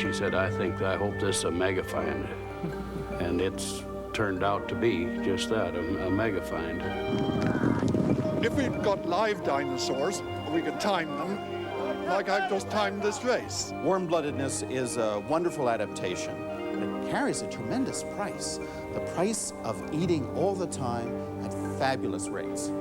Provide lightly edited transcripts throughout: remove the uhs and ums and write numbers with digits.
she said, I hope this is a mega find. And it's turned out to be just that, a mega find. If we'd got live dinosaurs, we could time them like I've just timed this race. Warm-bloodedness is a wonderful adaptation, but it carries a tremendous price. The price of eating all the time at fabulous rates.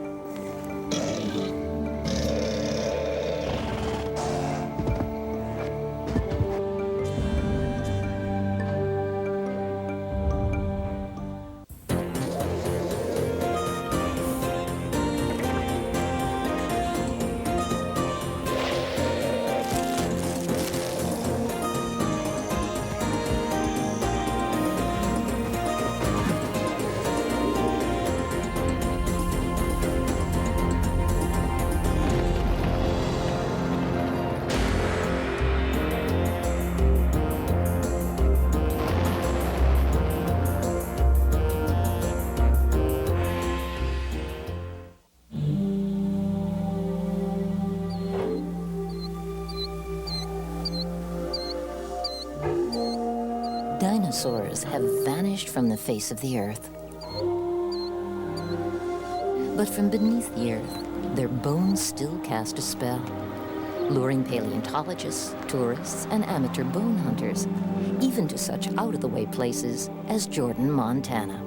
Dinosaurs have vanished from the face of the earth. But from beneath the earth, their bones still cast a spell, luring paleontologists, tourists, and amateur bone hunters, even to such out-of-the-way places as Jordan, Montana.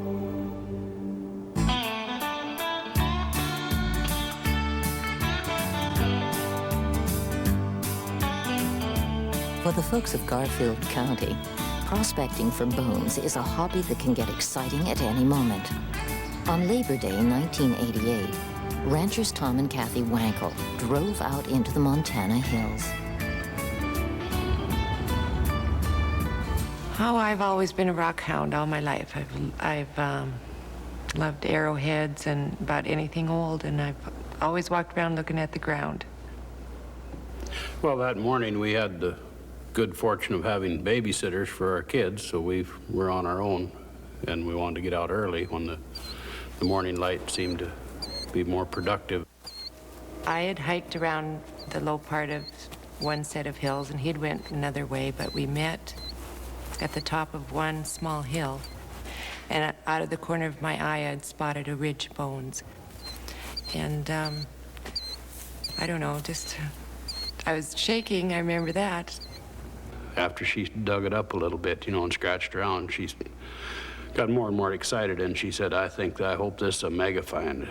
For the folks of Garfield County, prospecting for bones is a hobby that can get exciting at any moment. On Labor Day 1988, ranchers Tom and Kathy Wankel drove out into the Montana hills. Oh, I've always been a rock hound all my life. I've loved arrowheads and about anything old, and I've always walked around looking at the ground. Well, that morning we had the good fortune of having babysitters for our kids, so we were on our own, and we wanted to get out early when the morning light seemed to be more productive. I had hiked around the low part of one set of hills, and he'd went another way, but we met at the top of one small hill, and out of the corner of my eye, I'd spotted a ridge of bones. And I don't know, just I was shaking, I remember that. After she dug it up a little bit, you know, and scratched around, she got more and more excited, and she said, I hope this is a mega find.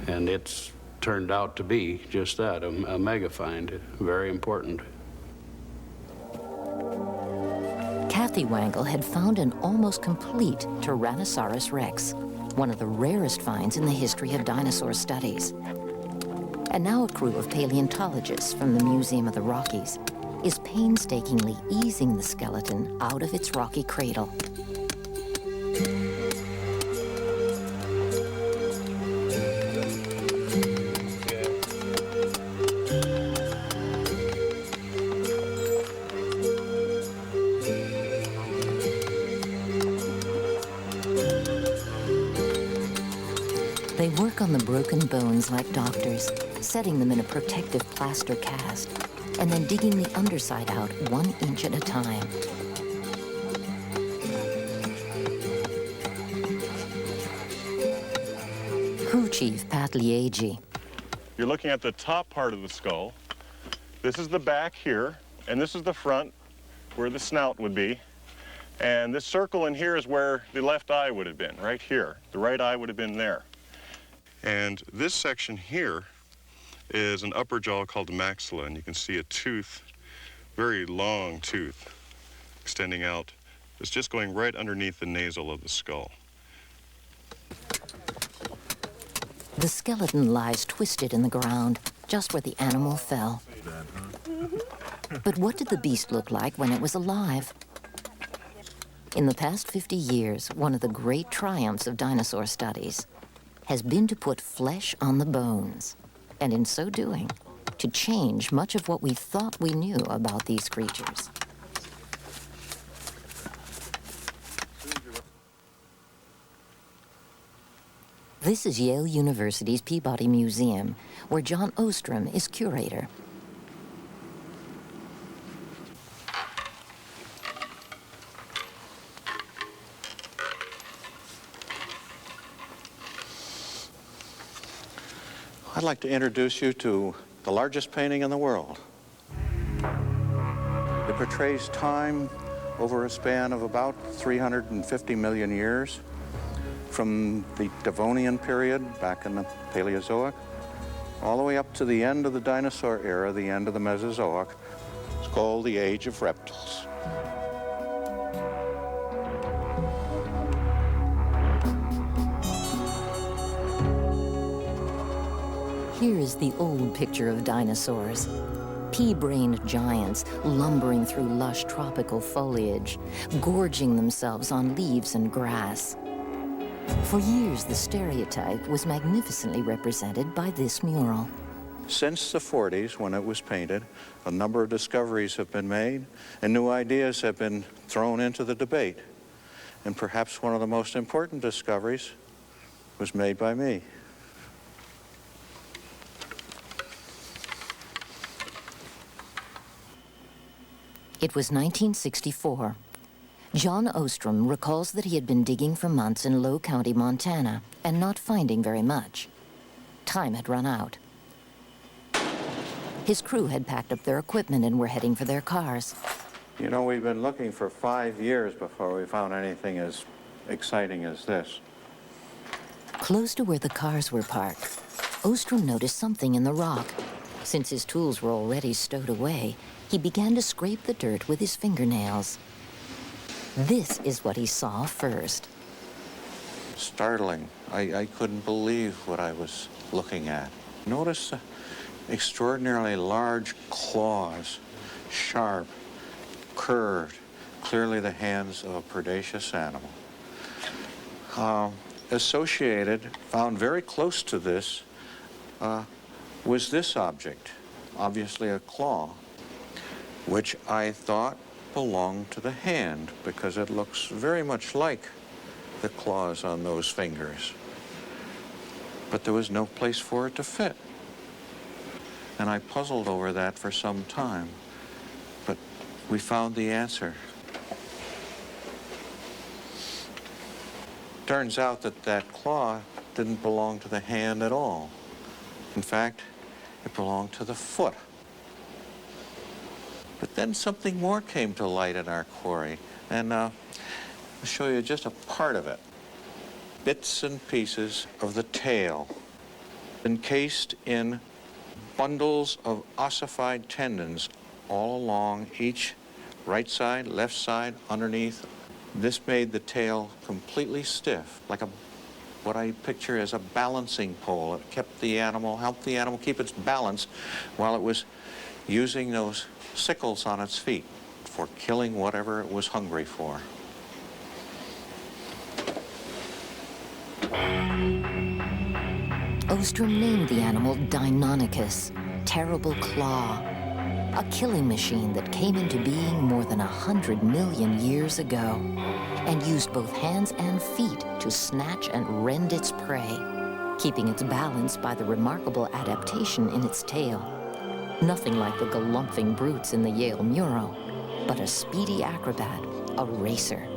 And it's turned out to be just that, a mega find, very important. Kathy Wankel had found an almost complete Tyrannosaurus rex, one of the rarest finds in the history of dinosaur studies. And now a crew of paleontologists from the Museum of the Rockies is painstakingly easing the skeleton out of its rocky cradle. They work on the broken bones like doctors, setting them in a protective plaster cast, and then digging the underside out 1 inch at a time. Crew Chief Pat Liegi. You're looking at the top part of the skull. This is the back here, and this is the front, where the snout would be. And this circle in here is where the left eye would have been, right here. The right eye would have been there. And this section here is an upper jaw called the maxilla, and you can see a tooth, very long tooth, extending out. It's just going right underneath the nasal of the skull. The skeleton lies twisted in the ground, just where the animal fell. But what did the beast look like when it was alive? In the past 50 years, one of the great triumphs of dinosaur studies has been to put flesh on the bones, and in so doing, to change much of what we thought we knew about these creatures. This is Yale University's Peabody Museum, where John Ostrom is curator. I'd like to introduce you to the largest painting in the world. It portrays time over a span of about 350 million years, from the Devonian period back in the Paleozoic, all the way up to the end of the dinosaur era, the end of the Mesozoic. It's called the Age of Reptiles. Here is the old picture of dinosaurs. Pea-brained giants lumbering through lush tropical foliage, gorging themselves on leaves and grass. For years, the stereotype was magnificently represented by this mural. Since the 40s, when it was painted, a number of discoveries have been made, and new ideas have been thrown into the debate. And perhaps one of the most important discoveries was made by me. It was 1964. John Ostrom recalls that he had been digging for months in Low County, Montana, and not finding very much. Time had run out. His crew had packed up their equipment and were heading for their cars. You know, we've been looking for 5 years before we found anything as exciting as this. Close to where the cars were parked, Ostrom noticed something in the rock. Since his tools were already stowed away, he began to scrape the dirt with his fingernails. This is what he saw first. Startling. I couldn't believe what I was looking at. Notice the extraordinarily large claws, sharp, curved, clearly the hands of a predaceous animal. Associated, found very close to this, was this object, obviously a claw, which I thought belonged to the hand because it looks very much like the claws on those fingers. But there was no place for it to fit. And I puzzled over that for some time, but we found the answer. Turns out that that claw didn't belong to the hand at all. In fact, it belonged to the foot. But then something more came to light in our quarry, and I'll show you just a part of it. Bits and pieces of the tail, encased in bundles of ossified tendons all along each right side, left side, underneath. This made the tail completely stiff, like what I picture as a balancing pole. It kept the animal, helped the animal keep its balance while it was using those sickles on its feet for killing whatever it was hungry for. Ostrom named the animal Deinonychus, terrible claw, a killing machine that came into being more than 100 million years ago and used both hands and feet to snatch and rend its prey, keeping its balance by the remarkable adaptation in its tail. Nothing like the galumphing brutes in the Yale mural, but a speedy acrobat, a racer.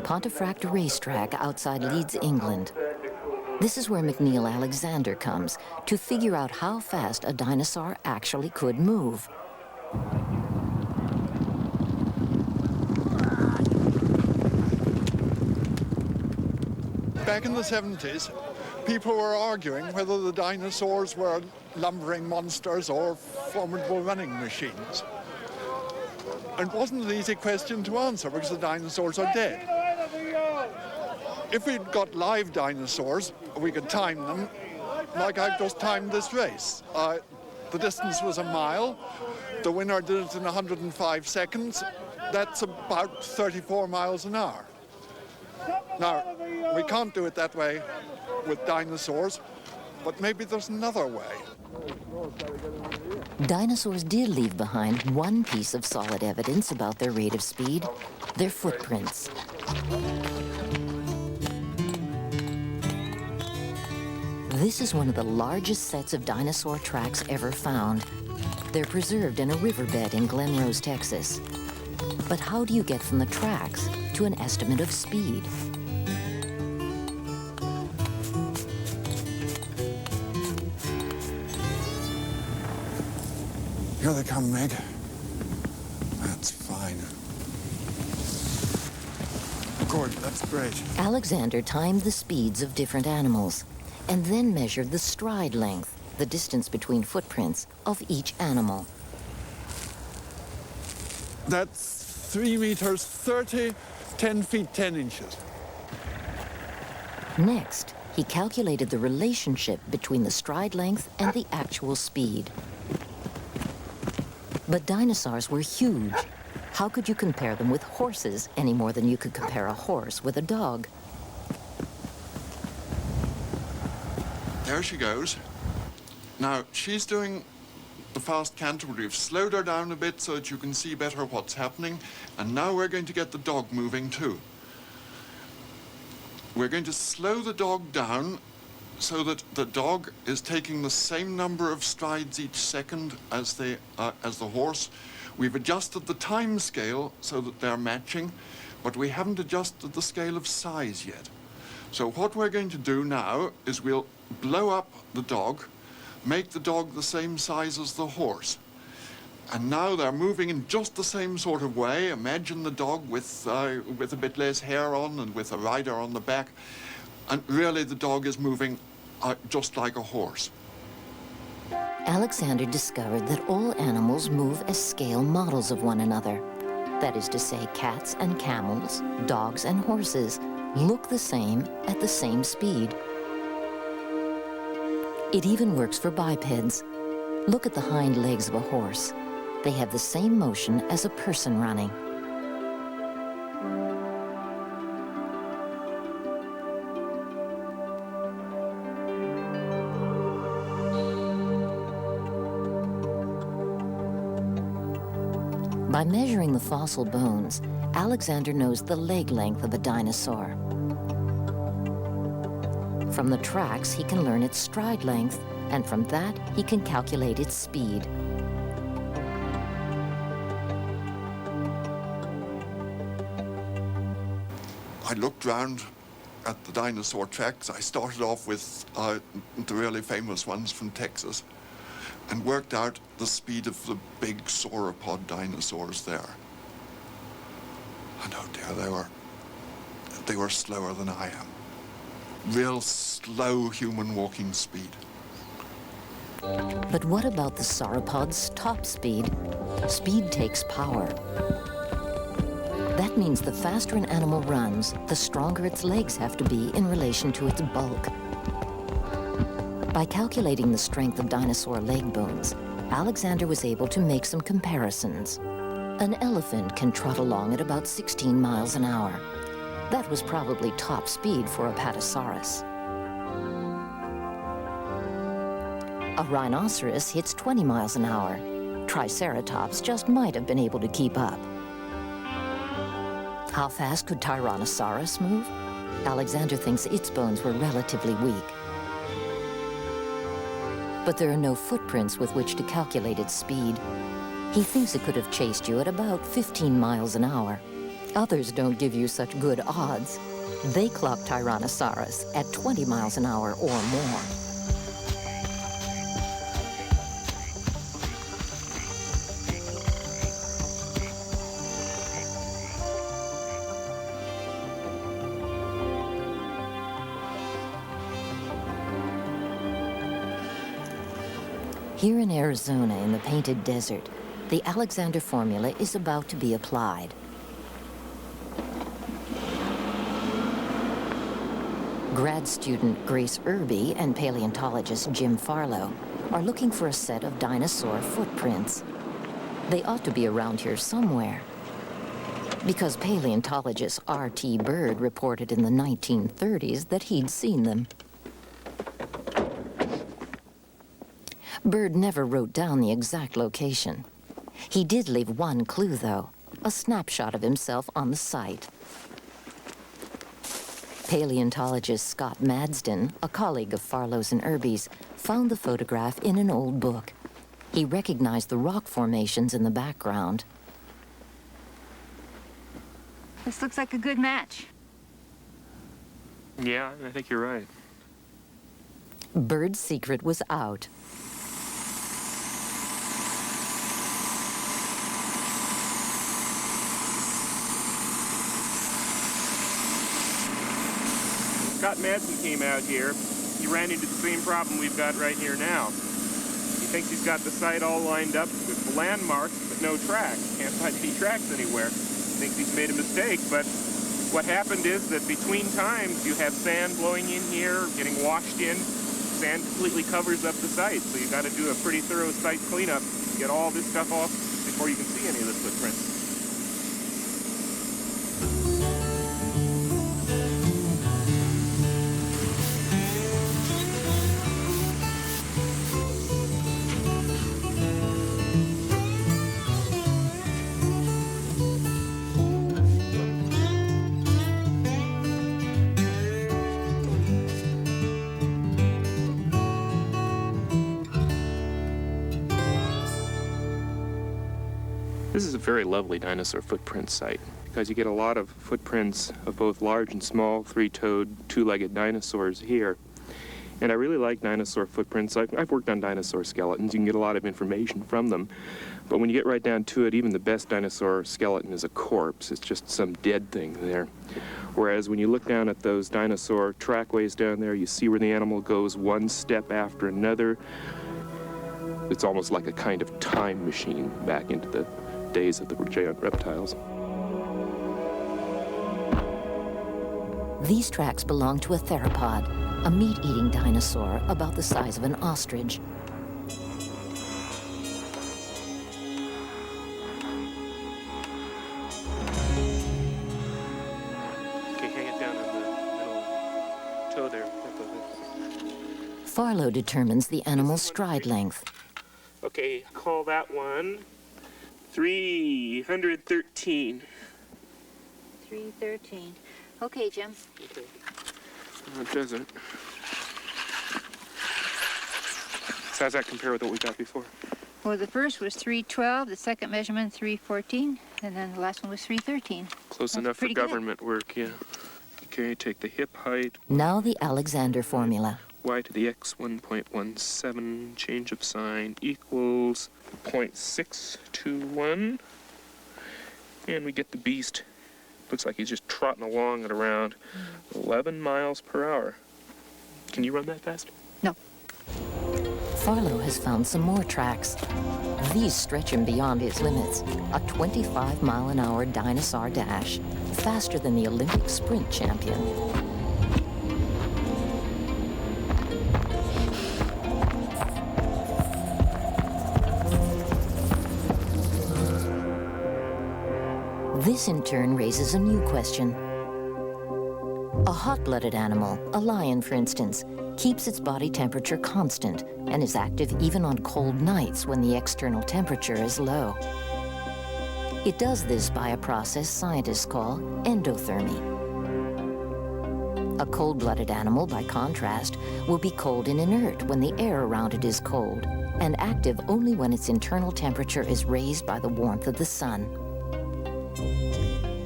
Pontefract racetrack outside Leeds, England. This is where McNeil Alexander comes to figure out how fast a dinosaur actually could move. Back in the 70s, people were arguing whether the dinosaurs were lumbering monsters or formidable running machines. It wasn't an easy question to answer because the dinosaurs are dead. If we'd got live dinosaurs, we could time them like I've just timed this race. The distance was a mile. The winner did it in 105 seconds. That's about 34 miles an hour. Now, we can't do it that way with dinosaurs, but maybe there's another way. Dinosaurs did leave behind one piece of solid evidence about their rate of speed, their footprints. This is one of the largest sets of dinosaur tracks ever found. They're preserved in a riverbed in Glen Rose, Texas. But how do you get from the tracks to an estimate of speed? Here they come, Meg. That's fine. Good, that's great. Alexander timed the speeds of different animals and then measured the stride length, the distance between footprints, of each animal. That's 3 meters 30, 10 feet 10 inches. Next, he calculated the relationship between the stride length and the actual speed. But dinosaurs were huge. How could you compare them with horses any more than you could compare a horse with a dog? There she goes. Now, she's doing the fast canter. We've slowed her down a bit so that you can see better what's happening. And now we're going to get the dog moving too. We're going to slow the dog down so that the dog is taking the same number of strides each second as the horse. We've adjusted the time scale so that they're matching, but we haven't adjusted the scale of size yet. So what we're going to do now is we'll blow up the dog, make the dog the same size as the horse. And now they're moving in just the same sort of way. Imagine the dog with a bit less hair on and with a rider on the back. And really the dog is moving just like a horse. Alexander discovered that all animals move as scale models of one another. That is to say, cats and camels, dogs and horses look the same at the same speed. It even works for bipeds. Look at the hind legs of a horse. They have the same motion as a person running. By measuring the fossil bones, Alexander knows the leg length of a dinosaur. From the tracks, he can learn its stride length, and from that, he can calculate its speed. I looked round at the dinosaur tracks. I started off with the really famous ones from Texas and worked out the speed of the big sauropod dinosaurs there. And oh dear, they were slower than I am. Real slow human walking speed. But what about the sauropod's top speed? Speed takes power. That means the faster an animal runs, the stronger its legs have to be in relation to its bulk. By calculating the strength of dinosaur leg bones, Alexander was able to make some comparisons. An elephant can trot along at about 16 miles an hour. That was probably top speed for a Apatosaurus. A rhinoceros hits 20 miles an hour. Triceratops just might have been able to keep up. How fast could Tyrannosaurus move? Alexander thinks its bones were relatively weak. But there are no footprints with which to calculate its speed. He thinks it could have chased you at about 15 miles an hour. Others don't give you such good odds. They clock Tyrannosaurus at 20 miles an hour or more. Here in Arizona, in the Painted Desert, the Alexander formula is about to be applied. Grad student Grace Irby and paleontologist Jim Farlow are looking for a set of dinosaur footprints. They ought to be around here somewhere, because paleontologist R.T. Bird reported in the 1930s that he'd seen them. Bird never wrote down the exact location. He did leave one clue, though, a snapshot of himself on the site. Paleontologist Scott Madsden, a colleague of Farlow's and Irby's, found the photograph in an old book. He recognized the rock formations in the background. This looks like a good match. Yeah, I think you're right. Bird's secret was out. Scott Madsen came out here. He ran into the same problem we've got right here now. He thinks he's got the site all lined up with landmarks, but no tracks. Can't find any tracks anywhere. Thinks he's made a mistake, but what happened is that between times you have sand blowing in here, getting washed in. Sand completely covers up the site, so you've got to do a pretty thorough site cleanup to get all this stuff off before you can see any of the footprints. This is a very lovely dinosaur footprint site because you get a lot of footprints of both large and small three-toed, two-legged dinosaurs here. And I really like dinosaur footprints. I've worked on dinosaur skeletons. You can get a lot of information from them. But when you get right down to it, even the best dinosaur skeleton is a corpse. It's just some dead thing there. Whereas when you look down at those dinosaur trackways down there, you see where the animal goes one step after another. It's almost like a kind of time machine back into the days of the giant reptiles. These tracks belong to a theropod, a meat-eating dinosaur about the size of an ostrich. Okay, hang it down on the middle toe there. Farlow determines the animal's stride length. Okay, call that one 313. 313. Okay, Jim. Okay. No, it doesn't. So how's that compare with what we got before? Well, the first was 312, the second measurement 314, and then the last one was 313. Close That's enough for pretty good. government work, yeah. Okay, take the hip height. Now the Alexander formula. Y to the X 1.17, change of sign equals 0.621. And we get the beast. Looks like he's just trotting along at around 11 miles per hour. Can you run that fast? No. Farlow has found some more tracks. These stretch him beyond his limits. A 25-mile-an-hour dinosaur dash, faster than the Olympic sprint champion. This in turn raises a new question. A hot-blooded animal, a lion for instance, keeps its body temperature constant and is active even on cold nights when the external temperature is low. It does this by a process scientists call endothermy. A cold-blooded animal, by contrast, will be cold and inert when the air around it is cold, and active only when its internal temperature is raised by the warmth of the sun.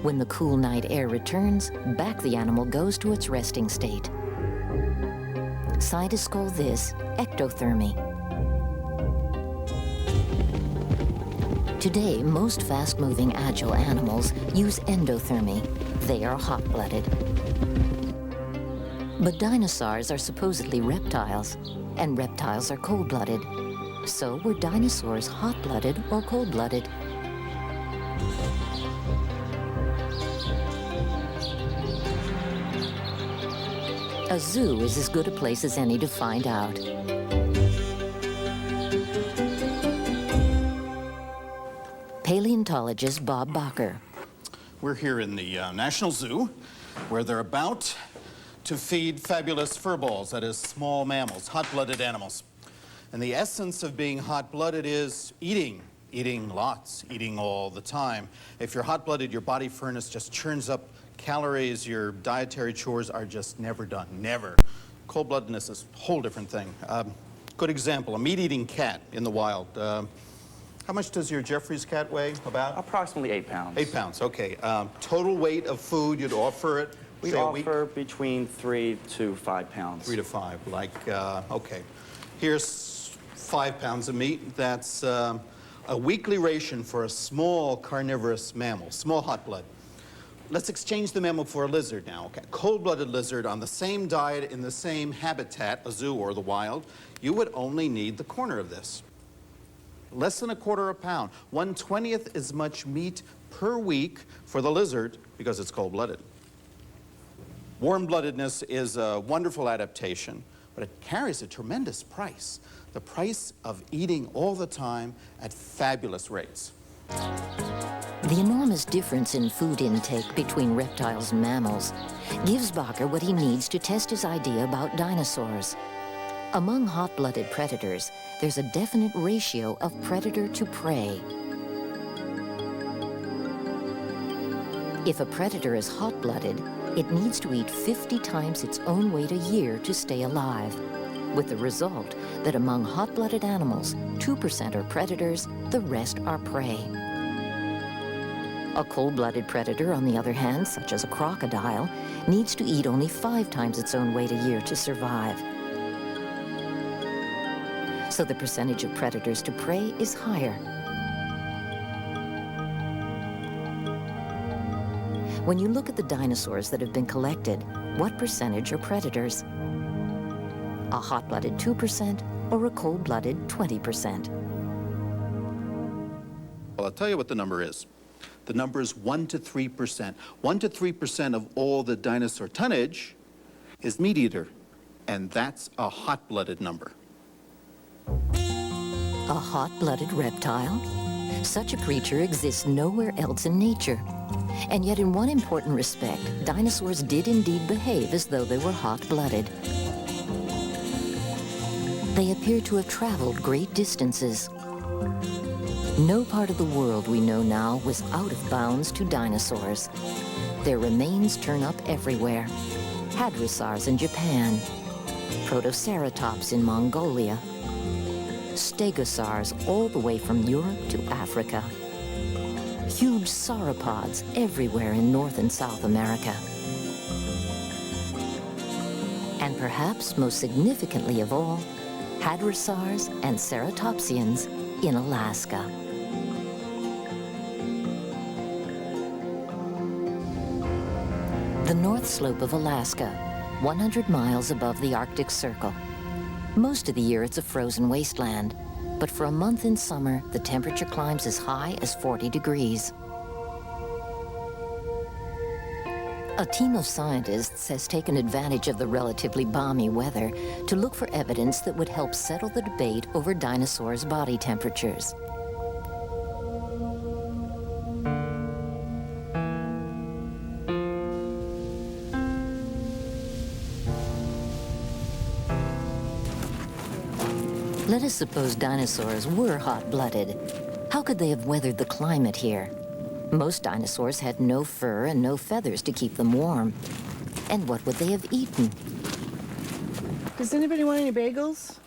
When the cool night air returns, back the animal goes to its resting state. Scientists call this ectothermy. Today, most fast-moving agile animals use endothermy. They are hot-blooded. But dinosaurs are supposedly reptiles, and reptiles are cold-blooded. So were dinosaurs hot-blooded or cold-blooded? A zoo is as good a place as any to find out. Paleontologist Bob Bacher. We're here in the National Zoo, where they're about to feed fabulous furballs, that is, small mammals, hot-blooded animals. And the essence of being hot-blooded is eating. Eating lots, eating all the time. If you're hot-blooded, your body furnace just churns up calories. Your dietary chores are just never done, never. Cold-bloodedness is a whole different thing. Good example, a meat-eating cat in the wild. How much does your Jeffrey's cat weigh, about? Approximately 8 pounds. 8 pounds, okay. Total weight of food, you'd offer it, We say a week? offer between 3 to 5 pounds. 3 to 5, like, okay. Here's 5 pounds of meat. That's a weekly ration for a small carnivorous mammal, small hot blood. Let's exchange the mammal for a lizard now, okay? Cold-blooded lizard on the same diet in the same habitat, a zoo or the wild, you would only need the corner of this. Less than a quarter a pound. 1/20th as much meat per week for the lizard because it's cold-blooded. Warm-bloodedness is a wonderful adaptation, but it carries a tremendous price. The price of eating all the time at fabulous rates. The enormous difference in food intake between reptiles and mammals gives Bakker what he needs to test his idea about dinosaurs. Among hot-blooded predators, there's a definite ratio of predator to prey. If a predator is hot-blooded, it needs to eat 50 times its own weight a year to stay alive, with the result that among hot-blooded animals, 2% are predators, the rest are prey. A cold-blooded predator, on the other hand, such as a crocodile, needs to eat only 5 times its own weight a year to survive. So the percentage of predators to prey is higher. When you look at the dinosaurs that have been collected, what percentage are predators? A hot-blooded 2% or a cold-blooded 20%? Well, I'll tell you what the number is. The number is 1 to 3%. 1 to 3% of all the dinosaur tonnage is meat eater, and that's a hot-blooded number. A hot-blooded reptile? Such a creature exists nowhere else in nature. And yet in one important respect, dinosaurs did indeed behave as though they were hot-blooded. They appear to have traveled great distances. No part of the world we know now was out of bounds to dinosaurs. Their remains turn up everywhere. Hadrosaurs in Japan, Protoceratops in Mongolia, Stegosaurs all the way from Europe to Africa. Huge sauropods everywhere in North and South America. And perhaps most significantly of all, hadrosaurs and ceratopsians in Alaska. The North Slope of Alaska, 100 miles above the Arctic Circle. Most of the year it's a frozen wasteland, but for a month in summer, the temperature climbs as high as 40 degrees. A team of scientists has taken advantage of the relatively balmy weather to look for evidence that would help settle the debate over dinosaurs' body temperatures. Let us suppose dinosaurs were hot-blooded. How could they have weathered the climate here? Most dinosaurs had no fur and no feathers to keep them warm. And what would they have eaten? Does anybody want any bagels?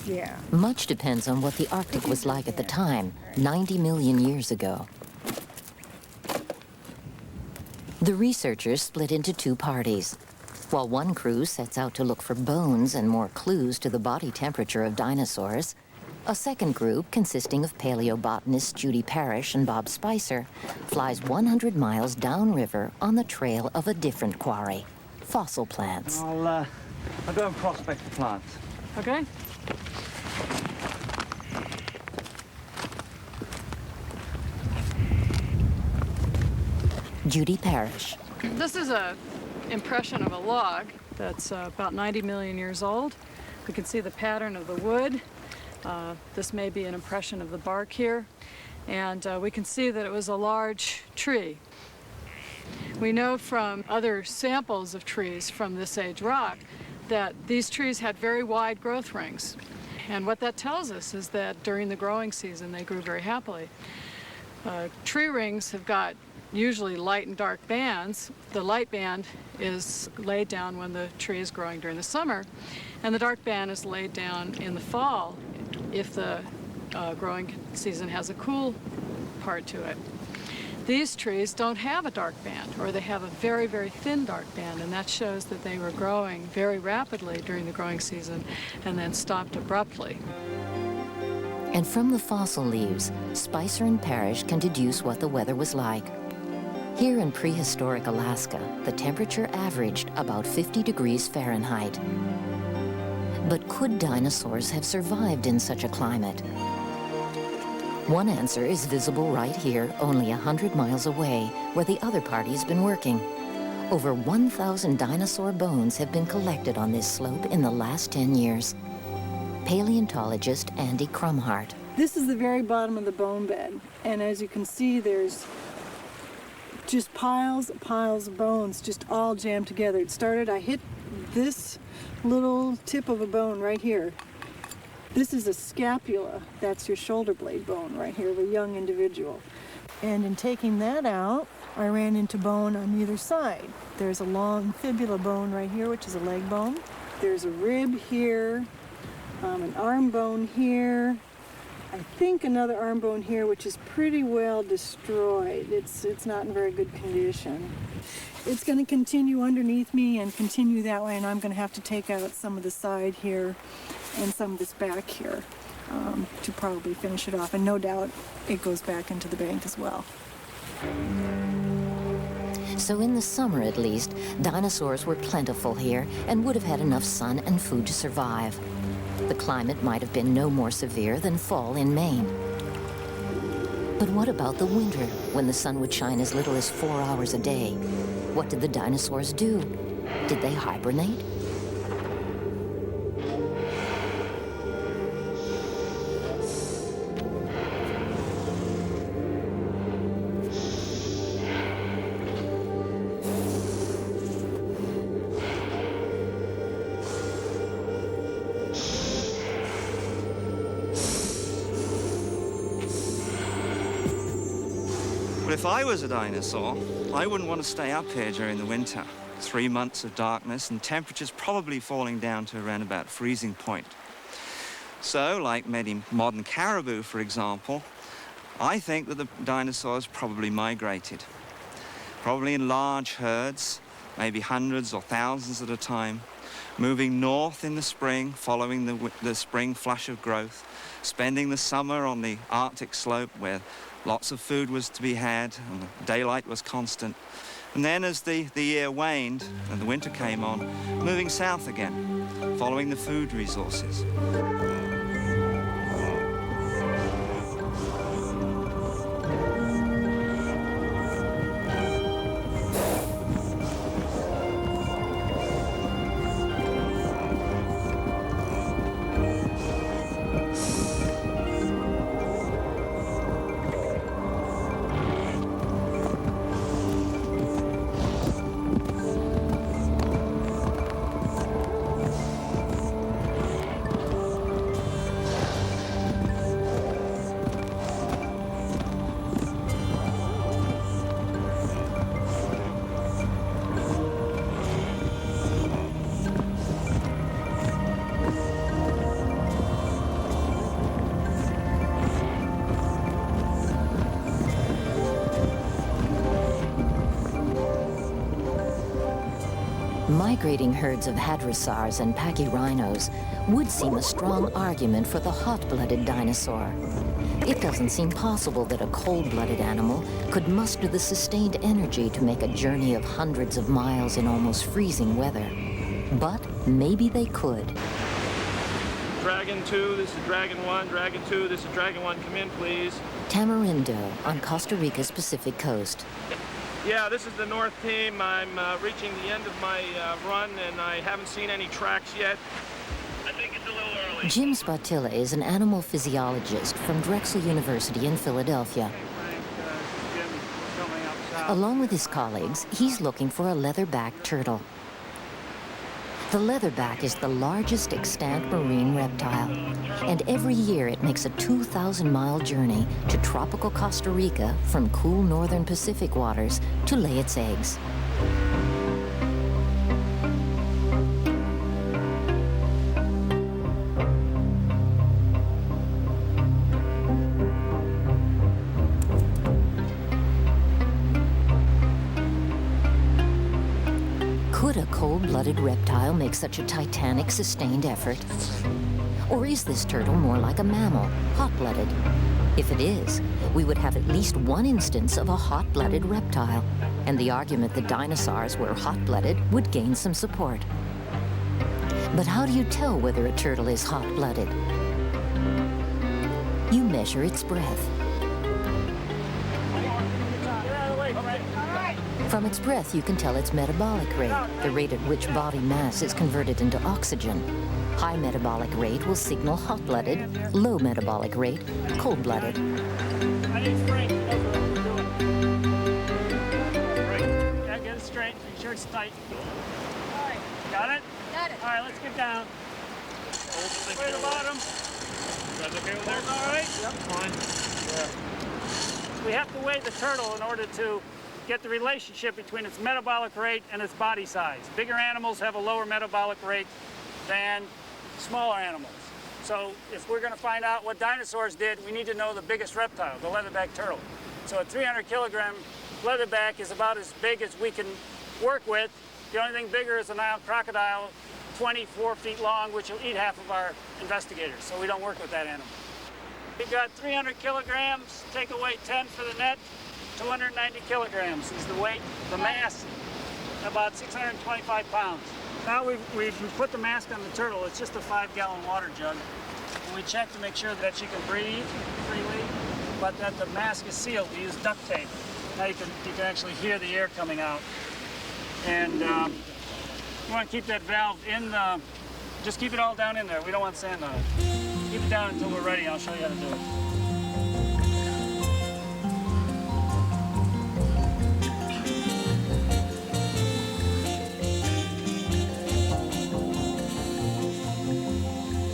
Yeah. Much depends on what the Arctic was like at the time, 90 million years ago. The researchers split into 2 parties. While one crew sets out to look for bones and more clues to the body temperature of dinosaurs, a second group, consisting of paleobotanists Judy Parrish and Bob Spicer, flies 100 miles downriver on the trail of a different quarry, fossil plants. I'll go and prospect the plants. Okay. Judy Parrish. This is an impression of a log that's about 90 million years old. We can see the pattern of the wood. This may be an impression of the bark here. And we can see that it was a large tree. We know from other samples of trees from this age rock that these trees had very wide growth rings. And what that tells us is that during the growing season, they grew very happily. Tree rings have got usually light and dark bands. The light band is laid down when the tree is growing during the summer, and the dark band is laid down in the fall if the growing season has a cool part to it. These trees don't have a dark band, or they have a very, very thin dark band, and that shows that they were growing very rapidly during the growing season and then stopped abruptly. And from the fossil leaves, Spicer and Parrish can deduce what the weather was like. Here in prehistoric Alaska, the temperature averaged about 50 degrees Fahrenheit. But could dinosaurs have survived in such a climate? One answer is visible right here, only 100 miles away, where the other party's been working. Over 1,000 dinosaur bones have been collected on this slope in the last 10 years. Paleontologist Andy Krumhart. This is the very bottom of the bone bed, and as you can see, there's just piles of bones just all jammed together. It started, I hit this little tip of a bone right here. This is a scapula. That's your shoulder blade bone right here of a young individual. And in taking that out, I ran into bone on either side. There's a long fibula bone right here, which is a leg bone. There's a rib here, an arm bone here. I think another arm bone here, which is pretty well destroyed. It's not in very good condition. It's going to continue underneath me and continue that way, and I'm going to have to take out some of the side here and some of this back here to probably finish it off. And no doubt it goes back into the bank as well. So in the summer, at least, dinosaurs were plentiful here and would have had enough sun and food to survive. The climate might have been no more severe than fall in Maine. But what about the winter, when the sun would shine as little as 4 hours a day? What did the dinosaurs do? Did they hibernate? But if I was a dinosaur, I wouldn't want to stay up here during the winter. 3 months of darkness and temperatures probably falling down to around about freezing point. So, like many modern caribou, for example, I think that the dinosaurs probably migrated. Probably in large herds, maybe hundreds or thousands at a time, moving north in the spring, following the spring flush of growth, spending the summer on the Arctic slope where lots of food was to be had and the daylight was constant. And then as the year waned and the winter came on, moving south again, following the food resources. Migrating herds of hadrosaurs and pachyrhinos would seem a strong argument for the hot-blooded dinosaur. It doesn't seem possible that a cold-blooded animal could muster the sustained energy to make a journey of hundreds of miles in almost freezing weather. But maybe they could. Dragon 2, this is Dragon 1. Dragon 2, this is Dragon 1. Come in, please. Tamarindo on Costa Rica's Pacific coast. Yeah, this is the north team. I'm reaching the end of my run, and I haven't seen any tracks yet. I think it's a little early. Jim Spatilla is an animal physiologist from Drexel University in Philadelphia. Along with his colleagues, he's looking for a leatherback turtle. The leatherback is the largest extant marine reptile, and every year it makes a 2,000-mile journey to tropical Costa Rica from cool northern Pacific waters to lay its eggs. Could a cold-blooded reptile make such a titanic, sustained effort? Or is this turtle more like a mammal, hot-blooded? If it is, we would have at least one instance of a hot-blooded reptile, and the argument that dinosaurs were hot-blooded would gain some support. But how do you tell whether a turtle is hot-blooded? You measure its breath. From its breath, you can tell its metabolic rate, the rate at which body mass is converted into oxygen. High metabolic rate will signal hot-blooded, low metabolic rate, cold-blooded. I need strength. Yeah, get it straight. Make sure it's tight. All right. Got it? Got it. All right, let's get down. Way to the bottom. You guys okay with that? All right. Yep. Fine. Yeah. We have to weigh the turtle in order to get the relationship between its metabolic rate and its body size. Bigger animals have a lower metabolic rate than smaller animals. So if we're going to find out what dinosaurs did, we need to know the biggest reptile, the leatherback turtle. So a 300-kilogram leatherback is about as big as we can work with. The only thing bigger is a Nile crocodile, 24 feet long, which will eat half of our investigators. So we don't work with that animal. We've got 300 kilograms, take away 10 for the net. 290 kilograms is the weight, the mass, about 625 pounds. Now we've put the mask on the turtle. It's just a 5-gallon water jug. And we check to make sure that she can breathe freely, but that the mask is sealed. We use duct tape. Now you can actually hear the air coming out. And you want to keep that valve in the, just keep it all down in there. We don't want sand on it. Keep it down until we're ready. I'll show you how to do it.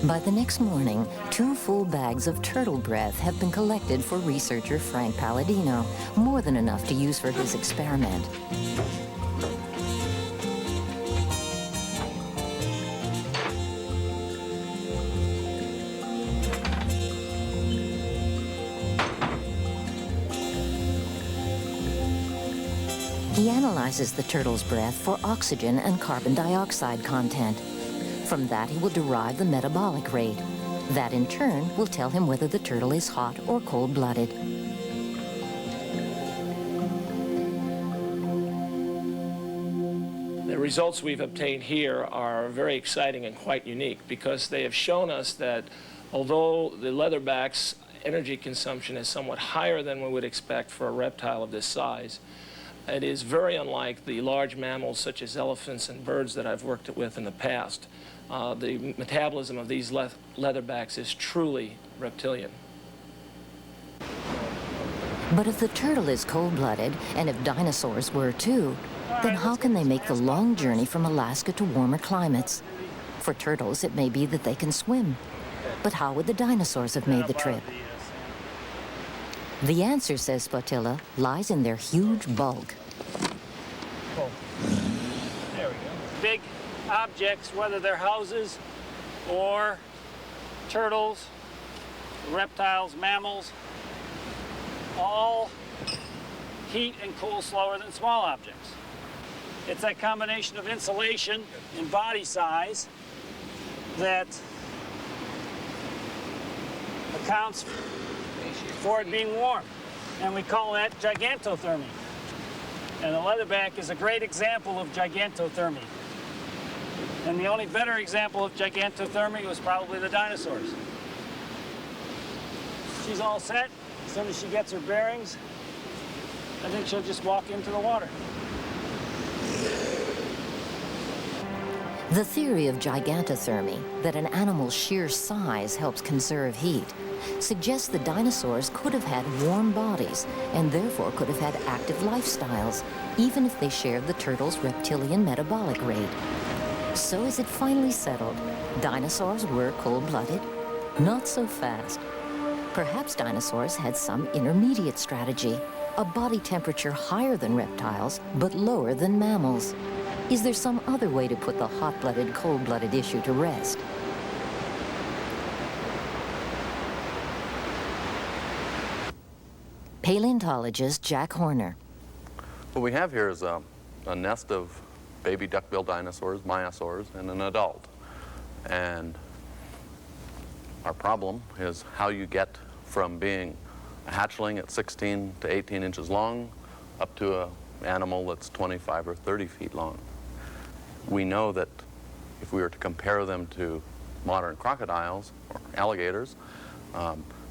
By the next morning, 2 full bags of turtle breath have been collected for researcher Frank Palladino, more than enough to use for his experiment. He analyzes the turtle's breath for oxygen and carbon dioxide content. From that, he will derive the metabolic rate. That, in turn, will tell him whether the turtle is hot or cold-blooded. The results we've obtained here are very exciting and quite unique because they have shown us that although the leatherback's energy consumption is somewhat higher than we would expect for a reptile of this size, it is very unlike the large mammals such as elephants and birds that I've worked with in the past. The metabolism of these leatherbacks is truly reptilian. But if the turtle is cold-blooded, and if dinosaurs were too, then how can they make the long journey from Alaska to warmer climates? For turtles, it may be that they can swim. But how would the dinosaurs have made the trip? The answer, says Spotilla, lies in their huge bulk. There we go. Big objects, whether they're houses or turtles, reptiles, mammals, all heat and cool slower than small objects. It's that combination of insulation and body size that accounts for it being warm, and we call that gigantothermy. And the leatherback is a great example of gigantothermy. And the only better example of gigantothermy was probably the dinosaurs. She's all set. As soon as she gets her bearings, I think she'll just walk into the water. The theory of gigantothermy, that an animal's sheer size helps conserve heat, suggests the dinosaurs could have had warm bodies and therefore could have had active lifestyles, even if they shared the turtle's reptilian metabolic rate. So as it finally settled, dinosaurs were cold-blooded? Not so fast. Perhaps dinosaurs had some intermediate strategy, a body temperature higher than reptiles, but lower than mammals. Is there some other way to put the hot-blooded, cold-blooded issue to rest? Paleontologist Jack Horner. What we have here is a nest of baby duck-billed dinosaurs, maiasaurs, and an adult. And our problem is how you get from being a hatchling at 16 to 18 inches long up to an animal that's 25 or 30 feet long. We know that if we were to compare them to modern crocodiles or alligators,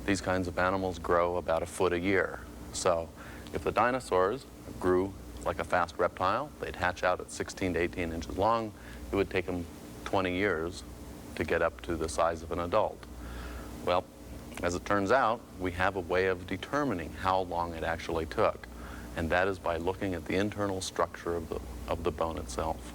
these kinds of animals grow about a foot a year. So if the dinosaurs grew like a fast reptile, they'd hatch out at 16 to 18 inches long. It would take them 20 years to get up to the size of an adult. Well, as it turns out, we have a way of determining how long it actually took, and that is by looking at the internal structure of the bone itself.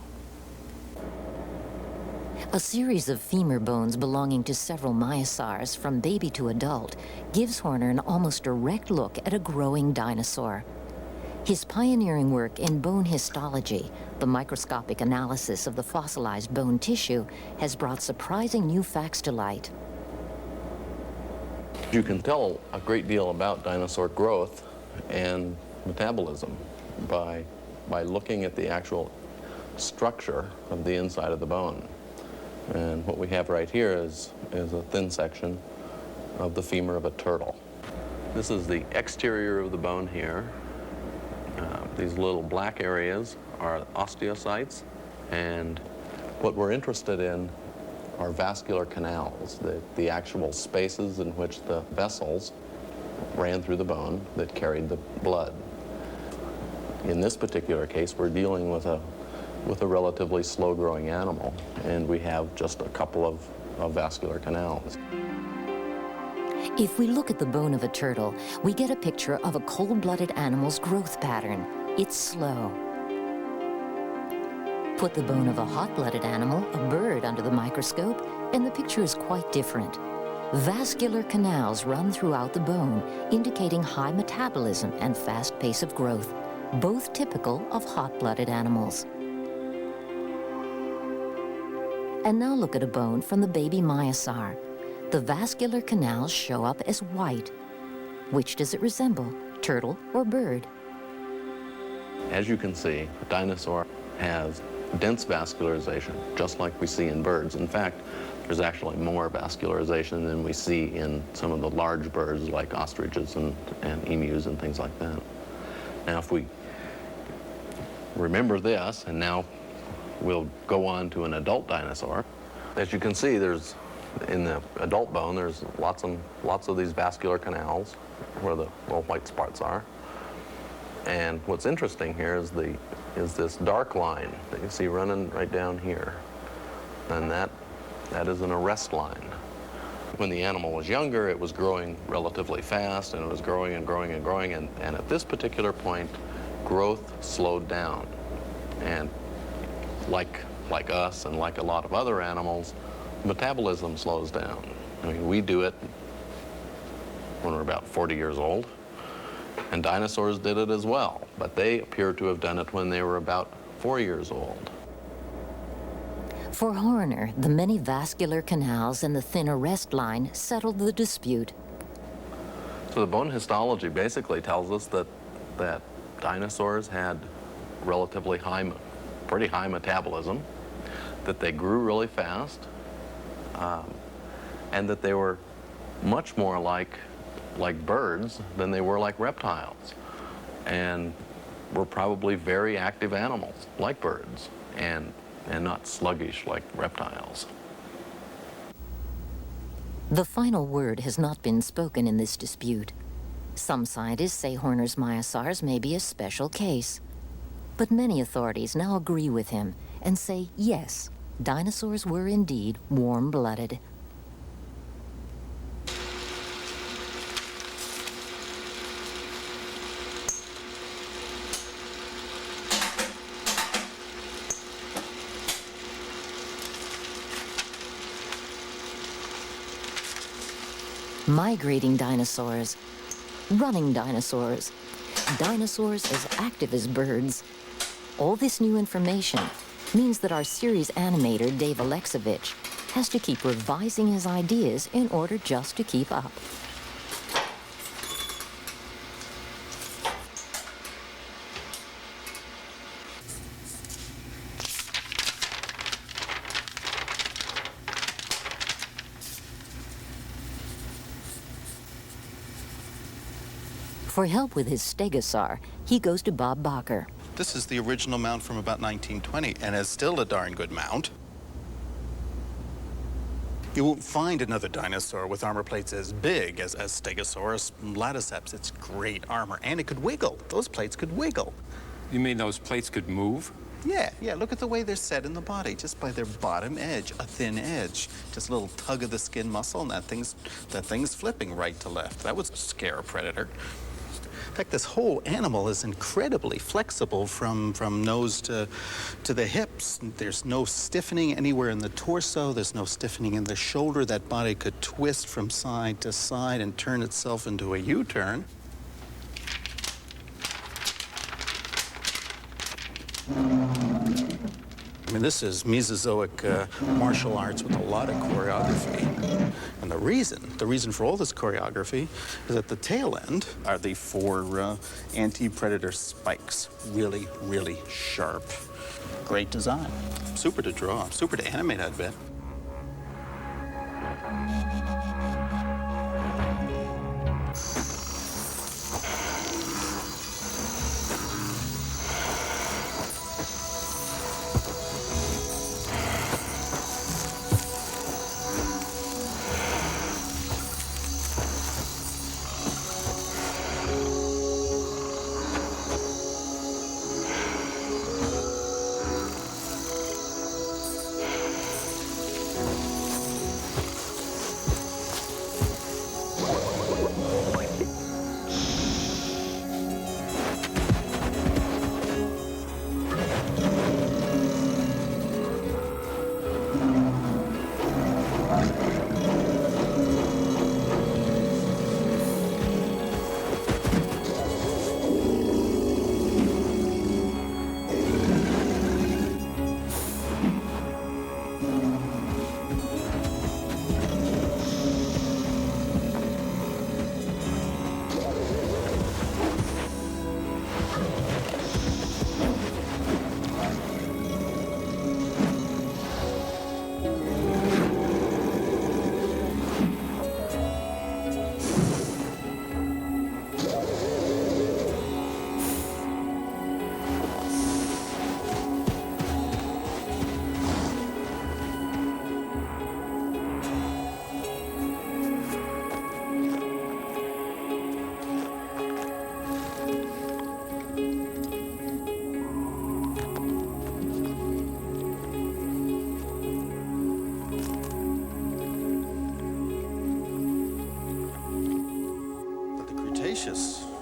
A series of femur bones belonging to several maiasaurs from baby to adult gives Horner an almost direct look at a growing dinosaur. His pioneering work in bone histology, the microscopic analysis of the fossilized bone tissue, has brought surprising new facts to light. You can tell a great deal about dinosaur growth and metabolism by looking at the actual structure of the inside of the bone. And what we have right here is a thin section of the femur of a turtle. This is the exterior of the bone here. These little black areas are osteocytes, and what we're interested in are vascular canals, the actual spaces in which the vessels ran through the bone that carried the blood. In this particular case, we're dealing with a relatively slow-growing animal, and we have just a couple of vascular canals. If we look at the bone of a turtle, we get a picture of a cold-blooded animal's growth pattern. It's slow. Put the bone of a hot-blooded animal, a bird, under the microscope, and the picture is quite different. Vascular canals run throughout the bone, indicating high metabolism and fast pace of growth, both typical of hot-blooded animals. And now look at a bone from the baby maiasaur. The vascular canals show up as white. Which does it resemble, turtle or bird? As you can see, a dinosaur has dense vascularization, just like we see in birds. In fact, there's actually more vascularization than we see in some of the large birds like ostriches and emus and things like that. Now, if we remember this, and now we'll go on to an adult dinosaur. As you can see, in the adult bone, there's lots of these vascular canals where the little white spots are. And what's interesting here is this dark line that you see running right down here. And that is an arrest line. When the animal was younger, it was growing relatively fast, and it was growing and growing and growing, and at this particular point, growth slowed down. And like us and like a lot of other animals, metabolism slows down. I mean, we do it when we're about 40 years old, and dinosaurs did it as well, but they appear to have done it when they were about 4 years old. For Horner, the many vascular canals and the thin arrest line settled the dispute. So the bone histology basically tells us that dinosaurs had relatively pretty high metabolism, that they grew really fast, and that they were much more like birds than they were like reptiles, and were probably very active animals like birds, and not sluggish like reptiles. The final word has not been spoken in this dispute. Some scientists say Horner's maiasaurs may be a special case, but many authorities now agree with him and say yes, dinosaurs were indeed warm-blooded. Migrating dinosaurs, running dinosaurs, dinosaurs as active as birds. All this new information means that our series animator, Dave Alexovich, has to keep revising his ideas in order just to keep up. For help with his stegosaur, he goes to Bob Bacher. This is the original mount from about 1920, and it's still a darn good mount. You won't find another dinosaur with armor plates as big as Stegosaurus laticeps. It's great armor, and it could wiggle. Those plates could wiggle. You mean those plates could move? Yeah, look at the way they're set in the body, just by their bottom edge, a thin edge. Just a little tug of the skin muscle, and that thing's flipping right to left. That would scare a predator. In fact, this whole animal is incredibly flexible from nose to the hips. There's no stiffening anywhere in the torso. There's no stiffening in the shoulder. That body could twist from side to side and turn itself into a U-turn. I mean, this is Mesozoic martial arts with a lot of choreography. And the reason for all this choreography is at the tail end are the 4 anti-predator spikes. Really, really sharp. Great design. Super to draw, super to animate, I'd bet.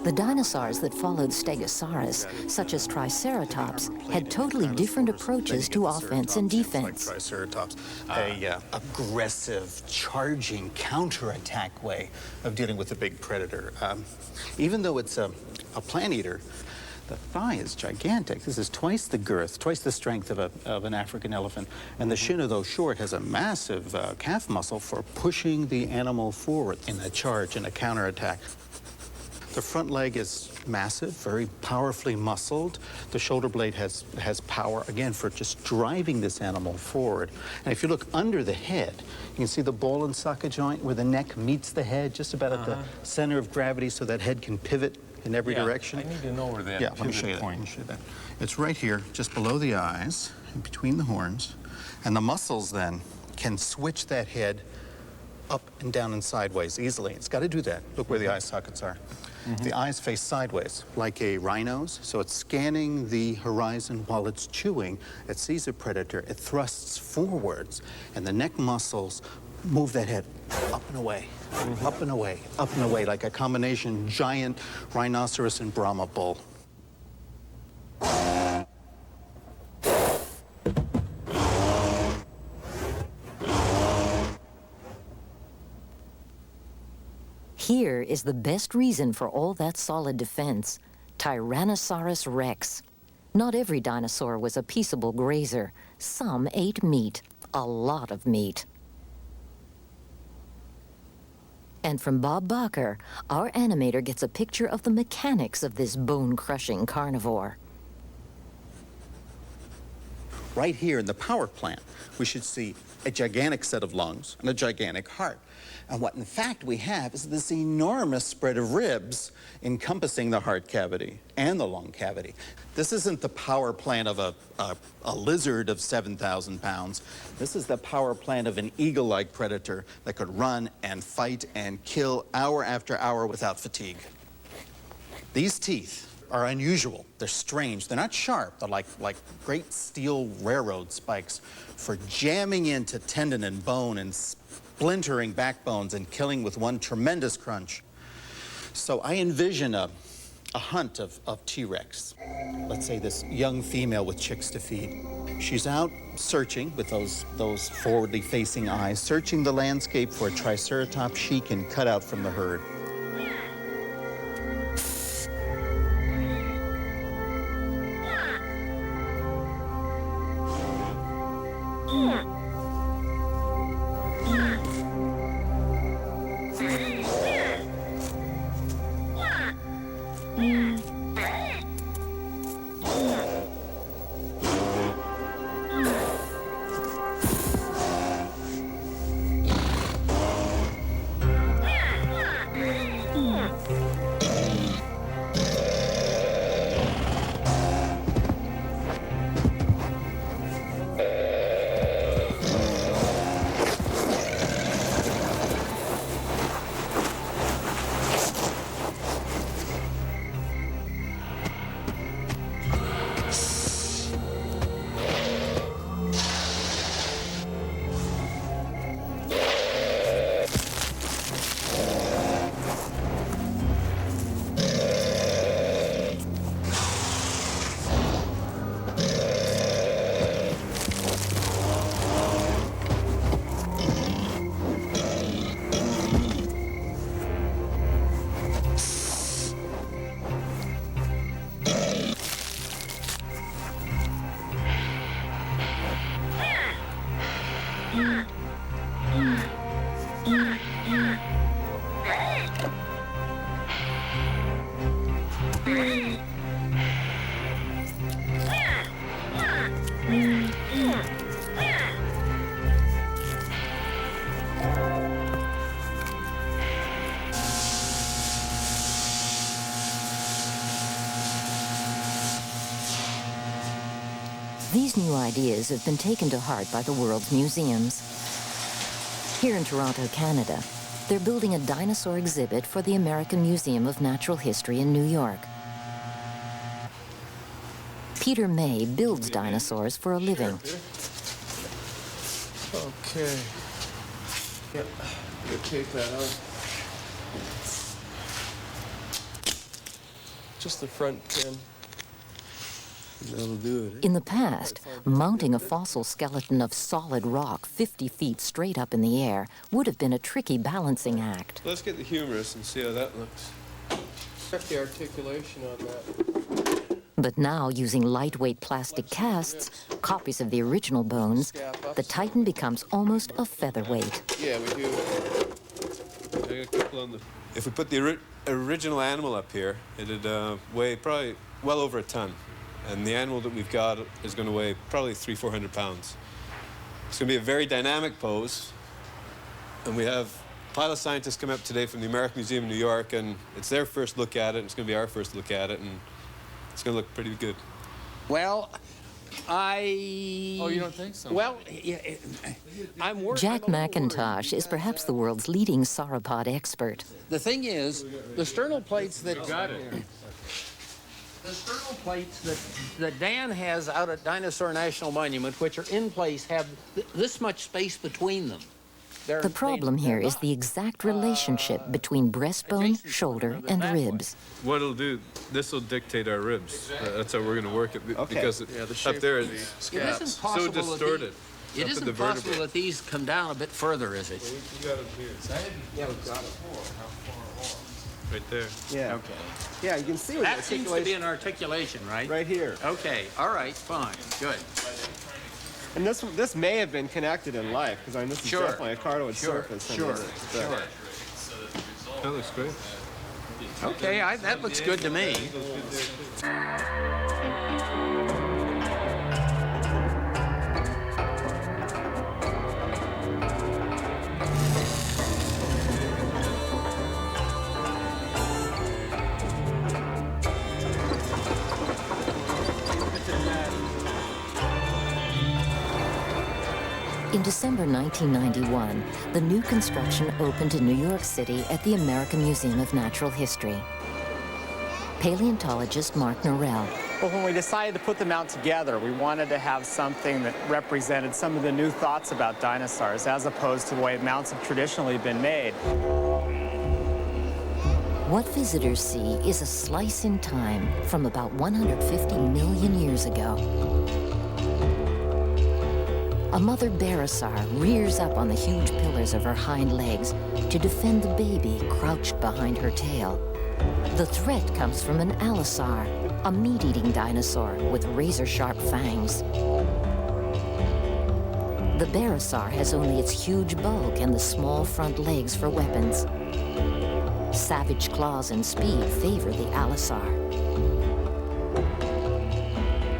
The dinosaurs that followed Stegosaurus, such as Triceratops, had totally different approaches to offense and defense. Like Triceratops, a aggressive, charging, counterattack way of dealing with a big predator. Even though it's a plant eater, the thigh is gigantic. This is twice the girth, twice the strength of an African elephant. And the shin, though short, has a massive calf muscle for pushing the animal forward in a charge, in a counterattack. The front leg is massive, very powerfully muscled. The shoulder blade has power, again, for just driving this animal forward. And if you look under the head, you can see the ball and socket joint where the neck meets the head, just about at the center of gravity, so that head can pivot in every direction. I need to know where that let me show you that. Let me show you that. It's right here, just below the eyes, and between the horns. And the muscles then can switch that head up and down and sideways easily. It's got to do that. Look where the eye sockets are. The eyes face sideways, like a rhino's, so it's scanning the horizon while it's chewing. It sees a predator, it thrusts forwards, and the neck muscles move that head up and away, up and away, up and away, like a combination giant rhinoceros and Brahma bull. Here is the best reason for all that solid defense: Tyrannosaurus rex. Not every dinosaur was a peaceable grazer. Some ate meat, a lot of meat. And from Bob Bacher, our animator gets a picture of the mechanics of this bone-crushing carnivore. Right here in the power plant, we should see a gigantic set of lungs and a gigantic heart. And what in fact we have is this enormous spread of ribs encompassing the heart cavity and the lung cavity. This isn't the power plant of a lizard of 7,000 pounds. This is the power plant of an eagle-like predator that could run and fight and kill hour after hour without fatigue. These teeth are unusual. They're strange. They're not sharp. They're like great steel railroad spikes for jamming into tendon and bone and splintering backbones and killing with one tremendous crunch. So I envision a hunt of T-Rex. Let's say this young female with chicks to feed. She's out searching with those forwardly facing eyes, searching the landscape for a Triceratops she can cut out from the herd. These new ideas have been taken to heart by the world's museums. Here in Toronto, Canada, they're building a dinosaur exhibit for the American Museum of Natural History in New York. Peter May builds dinosaurs for a living. Okay. Yep. We'll take that out. Just the front pin. That'll do it. In the past, mounting a fossil skeleton of solid rock 50 feet straight up in the air would have been a tricky balancing act. Let's get the humerus and see how that looks. Check the articulation on that. But now, using lightweight plastic casts, copies of the original bones, the Titan becomes almost a featherweight. Yeah, we do. I got a couple on the... If we put the original animal up here, it'd weigh probably well over a ton. And the animal that we've got is going to weigh probably 300-400 pounds. It's going to be a very dynamic pose. And we have a pile of scientists come up today from the American Museum in New York, and it's their first look at it, and it's going to be our first look at it, and it's going to look pretty good. Well, Oh, you don't think so? Well, yeah, I'm working. Jack McIntosh is perhaps the world's leading sauropod expert. The thing is, the sternal plates that... Got it. The sternal plates that Dan has out at Dinosaur National Monument, which are in place, have this much space between them. The problem here is the exact relationship between breastbone, shoulder, and ribs. What it'll do, this will dictate our ribs. That's how we're going to work it, because up there it's so distorted. It isn't possible that these come down a bit further, is it? You got them here. Yeah, we've got it. How far Right there. Yeah. Okay. Yeah, you can see what That seems to be an articulation, right? right here. Okay, all right, fine, good. And this may have been connected in life, because I mean, this is Sure. definitely a cartilage Sure, surface. I sure, mean, sure. That looks great. Okay, that looks good to me. In December 1991, the new construction opened in New York City at the American Museum of Natural History. Paleontologist Mark Norell. Well, when we decided to put them out together, we wanted to have something that represented some of the new thoughts about dinosaurs, as opposed to the way mounts have traditionally been made. What visitors see is a slice in time from about 150 million years ago. A mother barosaur rears up on the huge pillars of her hind legs to defend the baby crouched behind her tail. The threat comes from an allosaur, a meat-eating dinosaur with razor-sharp fangs. The barosaur has only its huge bulk and the small front legs for weapons. Savage claws and speed favor the allosaur.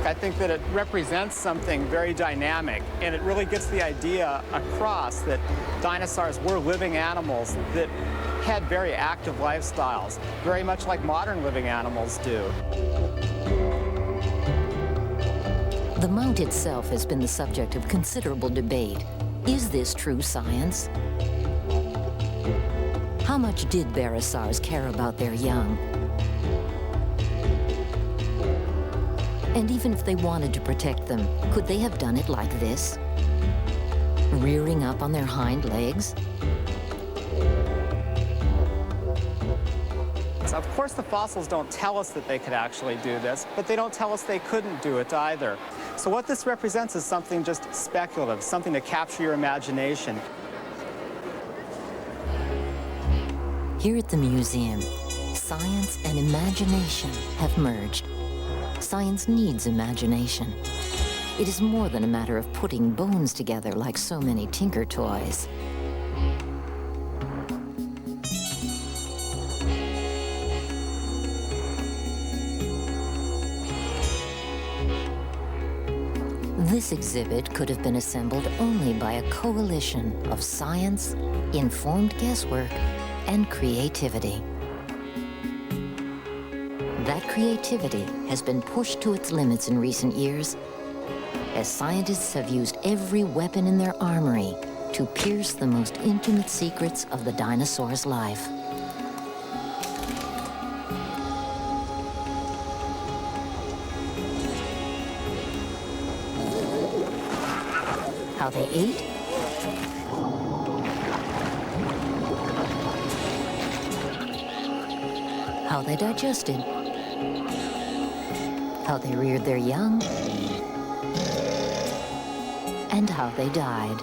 I think that it represents something very dynamic, and it really gets the idea across that dinosaurs were living animals that had very active lifestyles, very much like modern living animals do. The mount itself has been the subject of considerable debate. Is this true science? How much did barosaurs care about their young? And even if they wanted to protect them, could they have done it like this? Rearing up on their hind legs? So of course, the fossils don't tell us that they could actually do this, but they don't tell us they couldn't do it either. So what this represents is something just speculative, something to capture your imagination. Here at the museum, science and imagination have merged. Science needs imagination. It is more than a matter of putting bones together like so many tinker toys. This exhibit could have been assembled only by a coalition of science, informed guesswork, and creativity. That creativity has been pushed to its limits in recent years, as scientists have used every weapon in their armory to pierce the most intimate secrets of the dinosaur's life. How they ate, how they digested, how they reared their young, and how they died.